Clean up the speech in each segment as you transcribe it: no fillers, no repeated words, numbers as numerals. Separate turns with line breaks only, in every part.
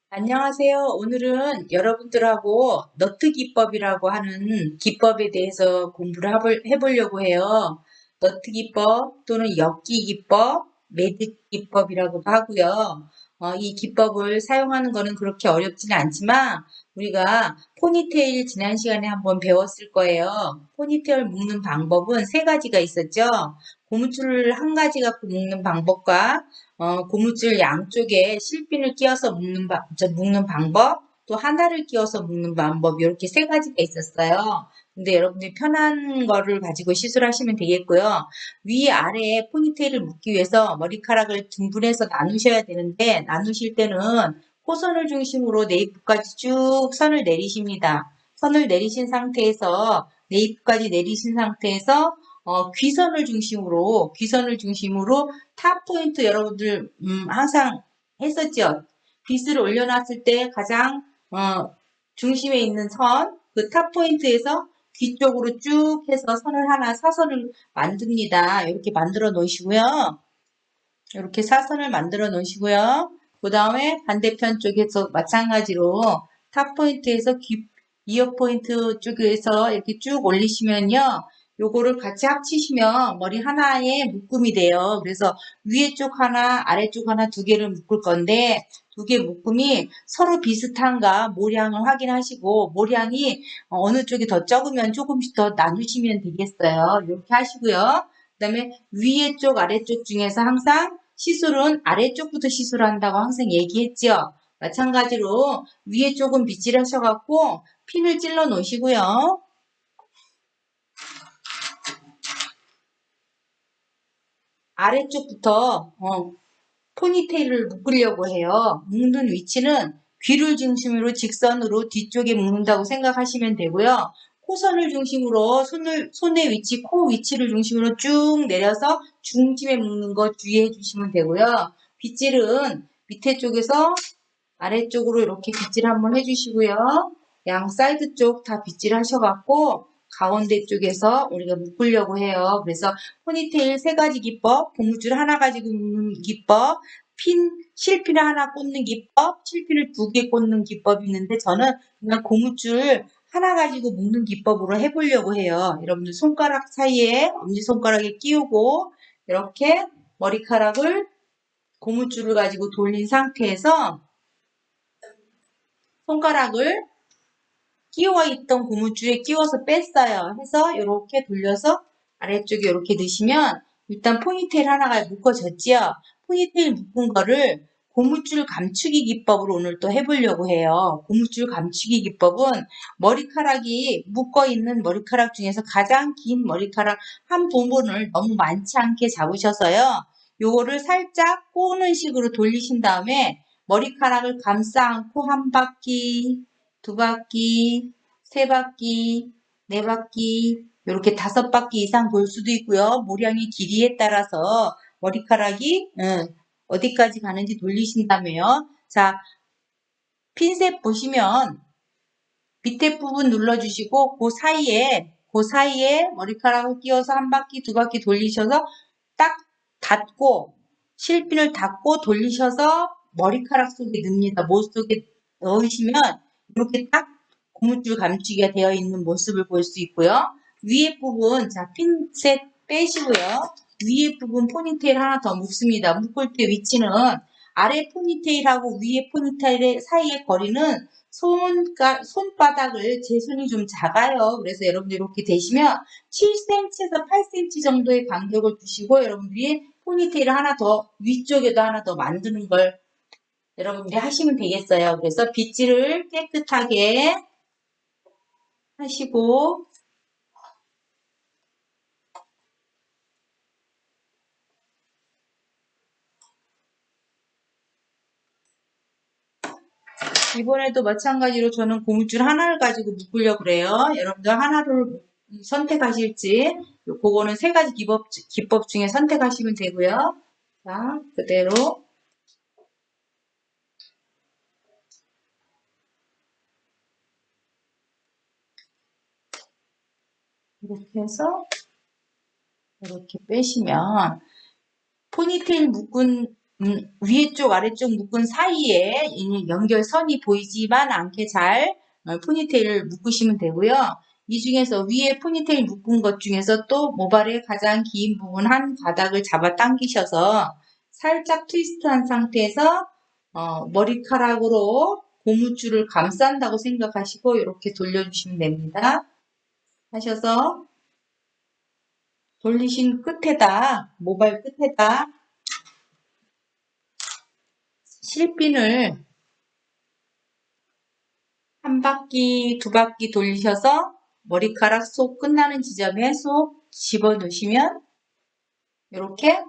안녕하세요. 오늘은 여러분들하고 너트 기법이라고 하는 기법에 대해서 공부를 해보려고 해요. 너트 기법 또는 엮기 기법, 매듭 기법이라고도 하고요. 이 기법을 사용하는 것은 그렇게 어렵지는 않지만 우리가 포니테일 지난 시간에 한번 배웠을 거예요. 포니테일 묶는 방법은 세 가지가 있었죠. 고무줄을 한 가지 갖고 묶는 방법과 고무줄 양쪽에 실핀을 끼워서 묶는 방법, 또 하나를 끼워서 묶는 방법, 이렇게 세 가지가 있었어요. 근데 여러분들이 편한 거를 가지고 시술하시면 되겠고요. 위아래 포니테일을 묶기 위해서 머리카락을 등분해서 나누셔야 되는데, 나누실 때는 코선을 중심으로 네이프까지 쭉 선을 내리십니다. 선을 내리신 상태에서 네이프까지 내리신 상태에서 귀선을 중심으로 탑 포인트 여러분들 항상 했었죠. 빗을 올려놨을 때 가장 중심에 있는 선, 그 탑 포인트에서 귀 쪽으로 쭉 해서 선을 하나 사선을 만듭니다. 이렇게 만들어 놓으시고요. 이렇게 사선을 만들어 놓으시고요. 그 다음에 반대편 쪽에서 마찬가지로 탑 포인트에서 이어 포인트 쪽에서 이렇게 쭉 올리시면요. 요거를 같이 합치시면 머리 하나의 묶음이 돼요. 그래서 위에 쪽 하나, 아래쪽 하나 두 개를 묶을 건데 두 개 묶음이 서로 비슷한가 모량을 확인하시고 모량이 어느 쪽이 더 적으면 조금씩 더 나누시면 되겠어요. 이렇게 하시고요. 그 다음에 위에 쪽, 아래쪽 중에서 항상 시술은 아래쪽부터 시술한다고 항상 얘기했죠. 마찬가지로 위에 쪽은 빗질 하셔갖고 핀을 찔러 놓으시고요. 아래쪽부터 포니테일을 묶으려고 해요. 묶는 위치는 귀를 중심으로 직선으로 뒤쪽에 묶는다고 생각하시면 되고요. 코선을 중심으로 손의 위치, 코 위치를 중심으로 쭉 내려서 중심에 묶는 거 주의해 주시면 되고요. 빗질은 밑에 쪽에서 아래쪽으로 이렇게 빗질 한번 해주시고요. 양 사이드 쪽 다 빗질 하셔갖고 가운데 쪽에서 우리가 묶으려고 해요. 그래서 포니테일 세 가지 기법, 고무줄 하나 가지고 묶는 기법, 실핀을 하나 꽂는 기법, 실핀을 두 개 꽂는 기법이 있는데 저는 그냥 고무줄 하나 가지고 묶는 기법으로 해보려고 해요. 여러분들 손가락 사이에 엄지손가락에 끼우고 이렇게 머리카락을 고무줄을 가지고 돌린 상태에서 손가락을 끼워 있던 고무줄에 끼워서 뺐어요. 해서 이렇게 돌려서 아래쪽에 이렇게 넣으시면 일단 포니테일 하나가 묶어졌지요. 포니테일 묶은 거를 고무줄 감추기 기법으로 오늘 또 해보려고 해요. 고무줄 감추기 기법은 머리카락이 묶어있는 머리카락 중에서 가장 긴 머리카락 한 부분을 너무 많지 않게 잡으셔서요. 요거를 살짝 꼬는 식으로 돌리신 다음에 머리카락을 감싸 안고 한 바퀴, 두 바퀴, 세 바퀴, 네 바퀴, 이렇게 다섯 바퀴 이상 돌 수도 있고요. 모량의 길이에 따라서 머리카락이 어디까지 가는지 돌리신다며요. 자, 핀셋 보시면 밑에 부분 눌러주시고 그 사이에 머리카락을 끼워서 한 바퀴, 두 바퀴 돌리셔서 딱 닫고 실핀을 닫고 돌리셔서 머리카락 속에 넣습니다. 못 속에 넣으시면 이렇게 딱 고무줄 감추기가 되어 있는 모습을 볼 수 있고요. 위에 부분 자 핀셋 빼시고요. 위에 부분 포니테일 하나 더 묶습니다. 묶을 때 위치는 아래 포니테일하고 위에 포니테일 사이의 거리는 손바닥을 제 손이 좀 작아요. 그래서 여러분들 이렇게 되시면 7cm에서 8cm 정도의 간격을 두시고 여러분들이 포니테일을 하나 더 위쪽에도 하나 더 만드는 걸 여러분들이 하시면 되겠어요. 그래서 빗질을 깨끗하게 하시고 이번에도 마찬가지로 저는 고무줄 하나를 가지고 묶으려고 그래요. 여러분들 하나를 선택하실지 그거는 세 가지 기법 중에 선택하시면 되고요. 자, 그대로 이렇게 해서 이렇게 빼시면 포니테일 묶은 위에 쪽 아래쪽 묶은 사이에 이 연결선이 보이지만 않게 잘 포니테일을 묶으시면 되고요. 이 중에서 위에 포니테일 묶은 것 중에서 또 모발의 가장 긴 부분 한 가닥을 잡아 당기셔서 살짝 트위스트한 상태에서 머리카락으로 고무줄을 감싼다고 생각하시고 이렇게 돌려주시면 됩니다. 하셔서 돌리신 끝에다 모발 끝에다 실핀을 한 바퀴, 두 바퀴 돌리셔서 머리카락 속 끝나는 지점에 쏙 집어 넣으시면 이렇게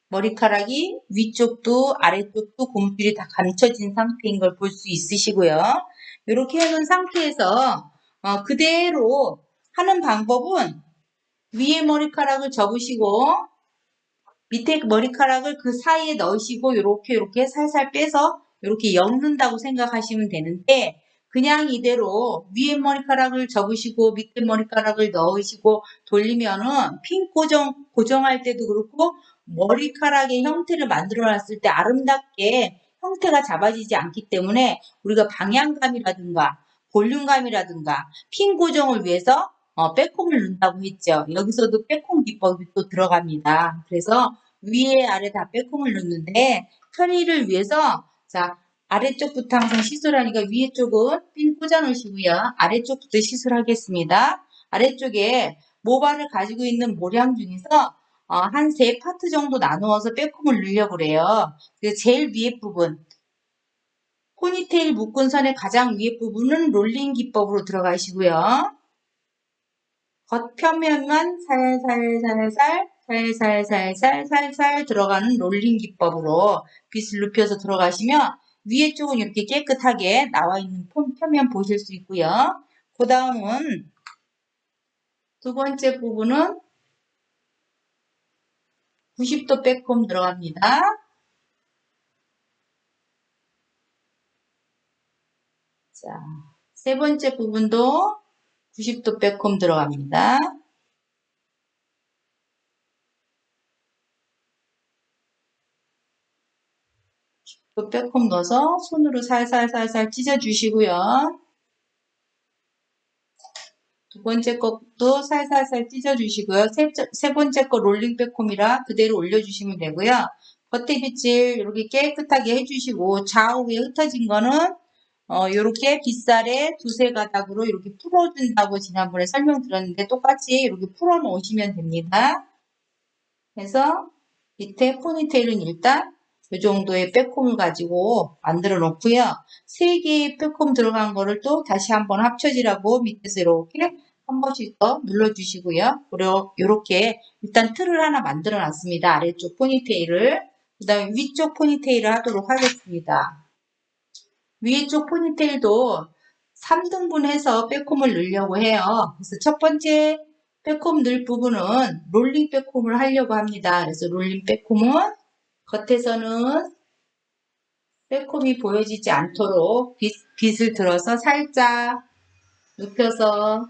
머리카락이 위쪽도 아래쪽도 고무줄이 다 감춰진 상태인 걸 볼 수 있으시고요. 이렇게 해놓은 상태에서 그대로 하는 방법은 위에 머리카락을 접으시고 밑에 머리카락을 그 사이에 넣으시고 이렇게 살살 빼서 이렇게 엮는다고 생각하시면 되는데 그냥 이대로 위에 머리카락을 접으시고 밑에 머리카락을 넣으시고 돌리면은 핀 고정할 때도 그렇고 머리카락의 형태를 만들어 놨을 때 아름답게 형태가 잡아지지 않기 때문에 우리가 방향감이라든가 볼륨감이라든가 핀 고정을 위해서 백홈을 넣는다고 했죠. 여기서도 백홈 기법이 또 들어갑니다. 그래서 위에 아래 다 빼꼼을 넣는데 편의를 위해서 자 아래쪽부터 항상 시술하니까 위에 쪽은 핀 꽂아 놓으시고요. 아래쪽부터 시술하겠습니다. 아래쪽에 모발을 가지고 있는 모량 중에서 한 세 파트 정도 나누어서 빼꼼을 넣으려고 그래요. 그래서 제일 위에 부분 포니테일 묶은 선의 가장 위에 부분은 롤링 기법으로 들어가시고요. 겉표면만 살살 들어가는 롤링 기법으로 빗을 눕혀서 들어가시면 위에 쪽은 이렇게 깨끗하게 나와 있는 표면 보실 수 있고요. 그 다음은 두 번째 부분은 90도 백홈 들어갑니다. 자, 세 번째 부분도 90도 백홈 들어갑니다. 또 백홈 넣어서 손으로 살살 찢어주시고요. 두 번째 것도 살살살 찢어주시고요. 세 번째 거 롤링 백홈이라 그대로 올려주시면 되고요. 겉에 빗질 이렇게 깨끗하게 해주시고 좌우에 흩어진 거는 이렇게 빗살에 두세 가닥으로 이렇게 풀어준다고 지난번에 설명드렸는데 똑같이 이렇게 풀어 놓으시면 됩니다. 그래서 밑에 포니테일은 일단 이 정도의 백홈을 가지고 만들어 놓고요. 세 개의 백홈 들어간 거를 또 다시 한번 합쳐지라고 밑에서 이렇게 한 번씩 더 눌러주시고요. 그리고 이렇게 일단 틀을 하나 만들어 놨습니다. 아래쪽 포니테일을. 그 다음에 위쪽 포니테일을 하도록 하겠습니다. 위쪽 포니테일도 3등분 해서 백홈을 넣으려고 해요. 그래서 첫 번째 백홈 넣을 부분은 롤링 백홈을 하려고 합니다. 그래서 롤링 백홈은 겉에서는 백홈이 보여지지 않도록 빗을 들어서 살짝 눕혀서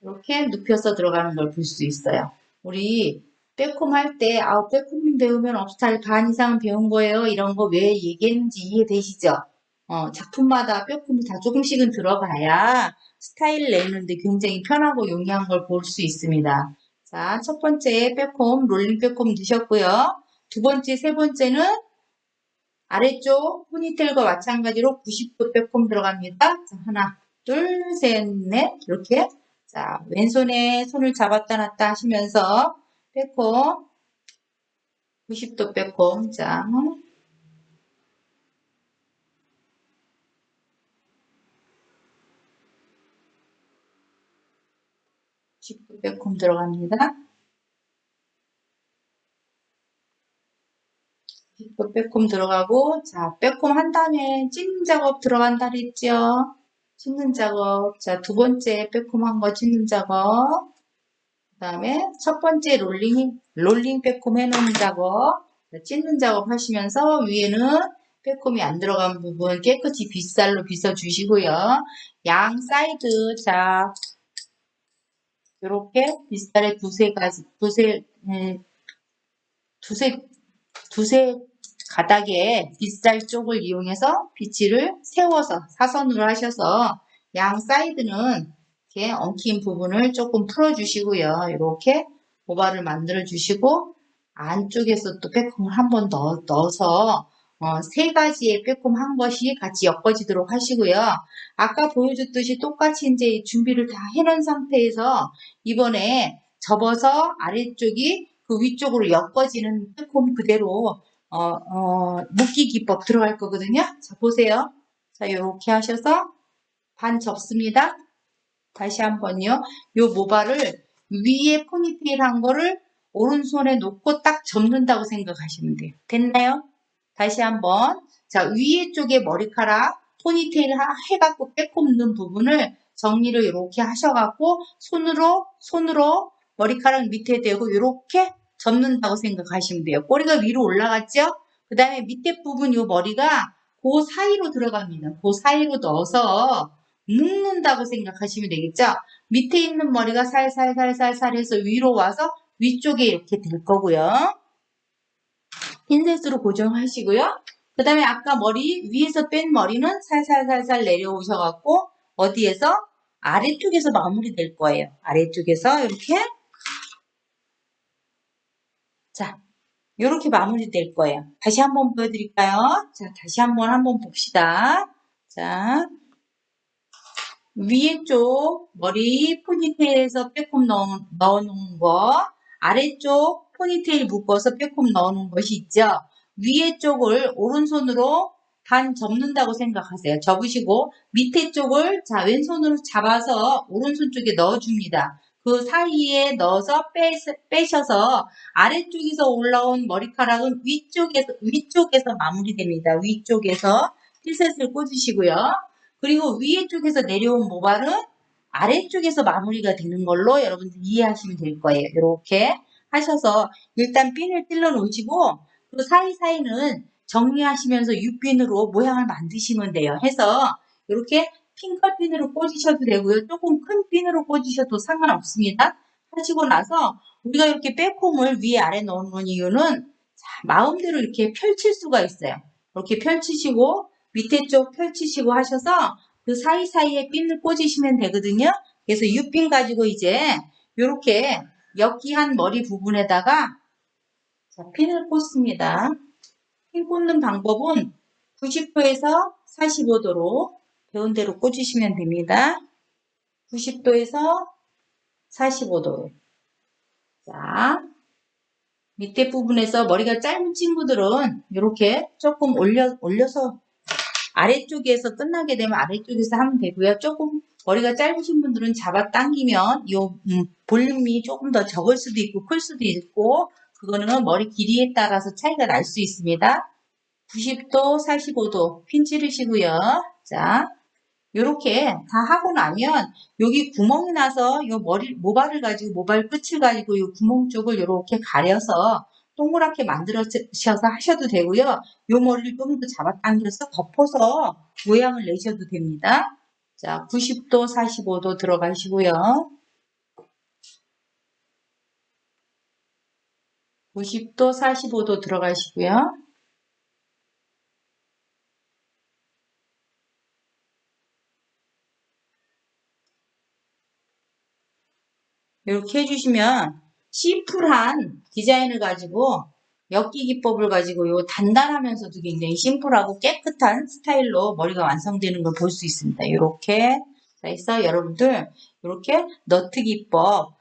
이렇게 눕혀서 들어가는 걸 볼 수 있어요. 우리 백홈 할 때 백홈 배우면 업스타일 반 이상 배운 거예요. 이런 거 왜 얘기했는지 이해되시죠? 작품마다 백홈이 다 조금씩은 들어가야 스타일 내는데 굉장히 편하고 용이한 걸 볼 수 있습니다. 자, 첫 번째 백홈, 롤링 백홈 넣으셨고요. 두 번째, 세 번째는 아래쪽 포니테일과 마찬가지로 90도 백홈 들어갑니다. 자, 하나, 둘, 셋, 넷 이렇게 자, 왼손에 손을 잡았다 놨다 하시면서 백홈 90도 백홈 자 90도 백홈 들어갑니다. 90도 백홈 들어가고 자 백홈 한 다음에 찢는 작업 들어간다 그랬죠. 찢는 작업 자 두 번째 백홈 한 거 찢는 작업 그 다음에 첫 번째 롤링 백홈 해놓은 작업 찢는 작업 하시면서 위에는 백홈이 안 들어간 부분 깨끗이 빗살로 빗어주시고요. 양 사이드 자 이렇게 빗살에 두세 두세 가닥의 빗살 쪽을 이용해서 빗질을 세워서 사선으로 하셔서 양 사이드는 이렇게 엉킨 부분을 조금 풀어주시고요. 이렇게 모발을 만들어 주시고 안쪽에서 또 빼꼼을 한번 넣어서 세 가지의 빼꼼 한 것이 같이 엮어지도록 하시고요. 아까 보여줬듯이 똑같이 이제 준비를 다 해놓은 상태에서 이번에 접어서 아래쪽이 그 위쪽으로 엮어지는 빼꼼 그대로 묶기 기법 들어갈 거거든요. 자, 보세요. 자, 이렇게 하셔서 반 접습니다. 다시 한번요. 요 모발을 위에 포니테일 한 거를 오른손에 놓고 딱 접는다고 생각하시면 돼요. 됐나요? 다시 한번. 자, 위에 쪽에 머리카락 포니테일 해갖고 빼꼼는 부분을 정리를 이렇게 하셔갖고 손으로 머리카락 밑에 대고 이렇게 접는다고 생각하시면 돼요. 꼬리가 위로 올라갔죠? 그 다음에 밑에 부분 요 머리가 그 사이로 들어갑니다. 그 사이로 넣어서 묶는다고 생각하시면 되겠죠? 밑에 있는 머리가 살살살살살 해서 위로 와서 위쪽에 이렇게 될 거고요. 핀셋으로 고정하시고요. 그 다음에 아까 머리 위에서 뺀 머리는 살살살살 내려오셔갖고 어디에서? 아래쪽에서 마무리될 거예요. 아래쪽에서 이렇게 자, 이렇게 마무리될 거예요. 다시 한번 보여드릴까요? 자, 다시 한번 봅시다. 자, 위에 쪽 머리 포니테일에서 빼꼼 넣어놓은 거, 아래쪽 포니테일 묶어서 빼꼼 넣어놓은 것이 있죠. 위에 쪽을 오른손으로 반 접는다고 생각하세요. 접으시고 밑에 쪽을 자 왼손으로 잡아서 오른손 쪽에 넣어줍니다. 그 사이에 넣어서 빼셔서 아래쪽에서 올라온 머리카락은 위쪽에서 마무리됩니다. 위쪽에서 핀셋을 꽂으시고요. 그리고 위에 쪽에서 내려온 모발은 아래쪽에서 마무리가 되는 걸로 여러분들 이해하시면 될 거예요. 이렇게 하셔서 일단 핀을 찔러 놓으시고 그 사이사이는 정리하시면서 U핀으로 모양을 만드시면 돼요. 해서 이렇게 핑컬핀으로 꽂으셔도 되고요. 조금 큰 핀으로 꽂으셔도 상관없습니다. 하시고 나서 우리가 이렇게 빼꼼을 위에 아래 넣는 이유는 마음대로 이렇게 펼칠 수가 있어요. 이렇게 펼치시고 밑에 쪽 펼치시고 하셔서 그 사이사이에 핀을 꽂으시면 되거든요. 그래서 U핀 가지고 이제 이렇게 엮기한 머리 부분에다가 자, 핀을 꽂습니다. 핀 꽂는 방법은 90도에서 45도로 배운 대로 꽂으시면 됩니다. 90도에서 45도로. 자, 밑에 부분에서 머리가 짧은 친구들은 이렇게 조금 올려서 아래쪽에서 끝나게 되면 아래쪽에서 하면 되고요. 조금 머리가 짧으신 분들은 잡아당기면 요 볼륨이 조금 더 적을 수도 있고 클 수도 있고 그거는 머리 길이에 따라서 차이가 날 수 있습니다. 90도, 45도 핀 찌르시고요. 자, 요렇게 다 하고 나면 여기 구멍이 나서 요 모발을 가지고 모발 끝을 가지고 요 구멍 쪽을 요렇게 가려서 동그랗게 만들어셔서 하셔도 되고요. 요 머리를 좀 더 잡아당겨서 덮어서 모양을 내셔도 됩니다. 자, 90도, 45도 들어가시고요. 90도, 45도 들어가시고요. 이렇게 해주시면 심플한 디자인을 가지고 엮기 기법을 가지고 요 단단하면서도 굉장히 심플하고 깨끗한 스타일로 머리가 완성되는 걸 볼 수 있습니다. 이렇게 해서 여러분들 이렇게 너트 기법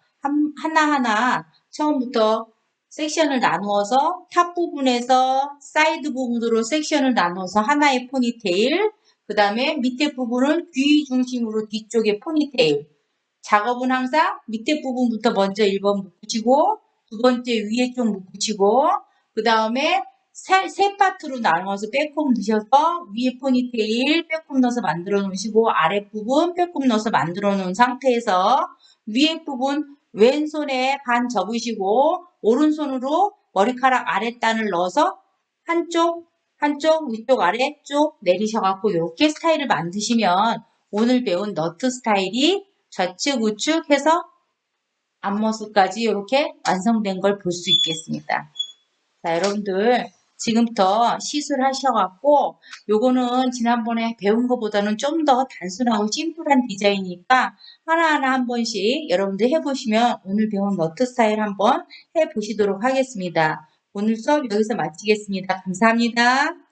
하나하나 처음부터 섹션을 나누어서 탑 부분에서 사이드 부분으로 sek션을 나누어서 하나의 포니테일 그 다음에 밑에 부분은 귀 중심으로 뒤쪽에 포니테일 작업은 항상 밑에 부분부터 먼저 1번 묶으시고 두 번째 위에 쪽 묶으시고 그 다음에 세 파트로 나눠서 빼꼼 넣으셔서 위에 포니테일 빼꼼 넣어서 만들어 놓으시고 아랫부분 빼꼼 넣어서 만들어 놓은 상태에서 위에 부분 왼손에 반 접으시고 오른손으로 머리카락 아랫단을 넣어서 한쪽 위쪽 아래쪽 내리셔갖고 이렇게 스타일을 만드시면 오늘 배운 너트 스타일이 좌측 우측 해서 앞모습까지 이렇게 완성된 걸 볼 수 있겠습니다. 자, 여러분들 지금부터 시술하셔갖고 요거는 지난번에 배운 것보다는 좀 더 단순하고 심플한 디자인이니까 하나하나 한 번씩 여러분들 해보시면 오늘 배운 너트 스타일 한번 해보시도록 하겠습니다. 오늘 수업 여기서 마치겠습니다. 감사합니다.